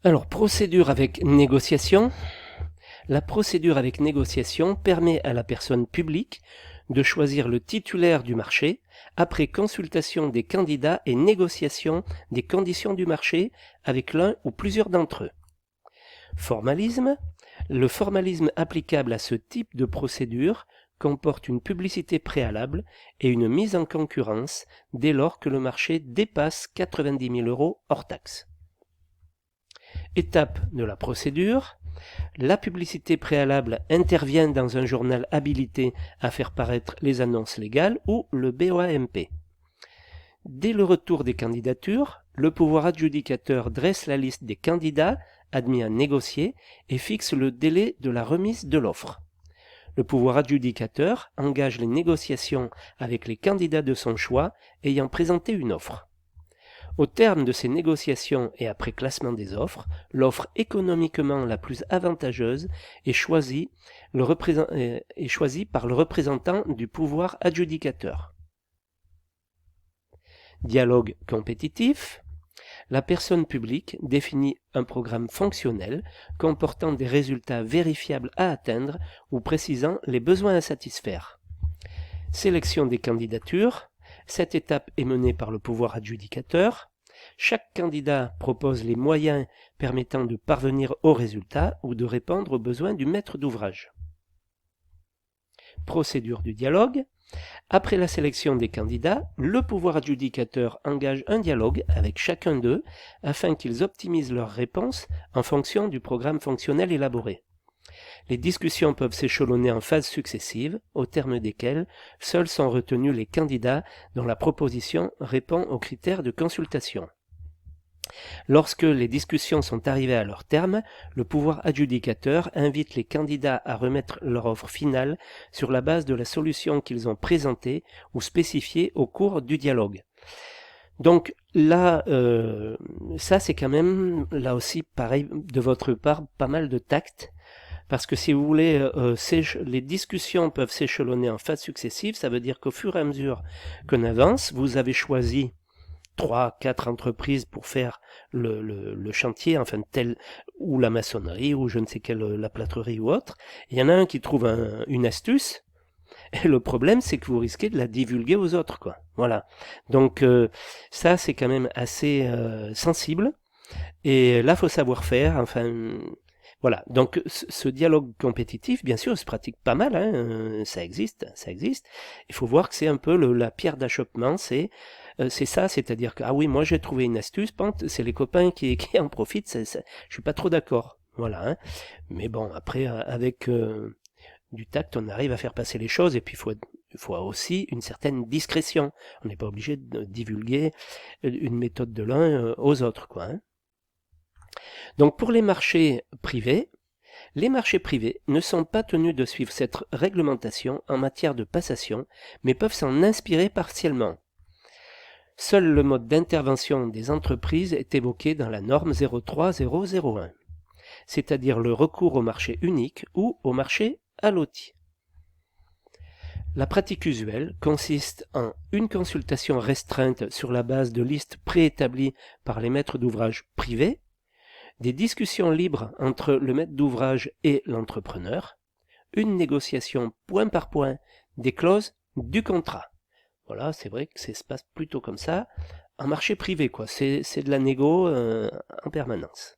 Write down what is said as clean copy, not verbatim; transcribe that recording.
Alors, procédure avec négociation. La procédure avec négociation permet à la personne publique de choisir le titulaire du marché après consultation des candidats et négociation des conditions du marché avec l'un ou plusieurs d'entre eux. Formalisme. Le formalisme applicable à ce type de procédure comporte une publicité préalable et une mise en concurrence dès lors que le marché dépasse 90 000 € hors taxe. Étape de la procédure. La publicité préalable intervient dans un journal habilité à faire paraître les annonces légales ou le BOAMP. Dès le retour des candidatures, le pouvoir adjudicateur dresse la liste des candidats admis à négocier et fixe le délai de la remise de l'offre. Le pouvoir adjudicateur engage les négociations avec les candidats de son choix ayant présenté une offre. Au terme de ces négociations et après classement des offres, l'offre économiquement la plus avantageuse est choisie par le représentant du pouvoir adjudicateur. Dialogue compétitif. La personne publique définit un programme fonctionnel comportant des résultats vérifiables à atteindre ou précisant les besoins à satisfaire. Sélection des candidatures. Cette étape est menée par le pouvoir adjudicateur. Chaque candidat propose les moyens permettant de parvenir au résultat ou de répondre aux besoins du maître d'ouvrage. Procédure du dialogue. Après la sélection des candidats, le pouvoir adjudicateur engage un dialogue avec chacun d'eux afin qu'ils optimisent leurs réponses en fonction du programme fonctionnel élaboré. Les discussions peuvent s'échelonner en phases successives, au terme desquelles seuls sont retenus les candidats dont la proposition répond aux critères de consultation. Lorsque les discussions sont arrivées à leur terme, le pouvoir adjudicateur invite les candidats à remettre leur offre finale sur la base de la solution qu'ils ont présentée ou spécifiée au cours du dialogue. Donc là, ça c'est quand même, là aussi pareil de votre part, pas mal de tact. Parce que si vous voulez, les discussions peuvent s'échelonner en phases successives, ça veut dire qu'au fur et à mesure qu'on avance, vous avez choisi 3-4 entreprises pour faire le chantier, enfin tel, ou la maçonnerie, ou je ne sais quelle, la plâtrerie ou autre. Il y en a un qui trouve une astuce, et le problème c'est que vous risquez de la divulguer aux autres, quoi. Voilà. Donc ça c'est quand même assez sensible, et là faut savoir faire, enfin... Voilà, donc ce dialogue compétitif, bien sûr, se pratique pas mal, hein, ça existe, ça existe. Il faut voir que c'est un peu la pierre d'achoppement, c'est ça, c'est-à-dire que, ah oui, moi j'ai trouvé une astuce, c'est les copains qui en profitent, je suis pas trop d'accord, voilà. Hein. Mais bon, après, avec du tact, on arrive à faire passer les choses, et puis il faut aussi une certaine discrétion. On n'est pas obligé de divulguer une méthode de l'un aux autres, quoi. Hein. Donc pour les marchés privés ne sont pas tenus de suivre cette réglementation en matière de passation, mais peuvent s'en inspirer partiellement. Seul le mode d'intervention des entreprises est évoqué dans la norme 03001, c'est-à-dire le recours au marché unique ou au marché à lotis. La pratique usuelle consiste en une consultation restreinte sur la base de listes préétablies par les maîtres d'ouvrage privés, des discussions libres entre le maître d'ouvrage et l'entrepreneur, une négociation point par point des clauses du contrat. Voilà, c'est vrai que ça se passe plutôt comme ça. En marché privé, quoi. C'est de la négo en permanence.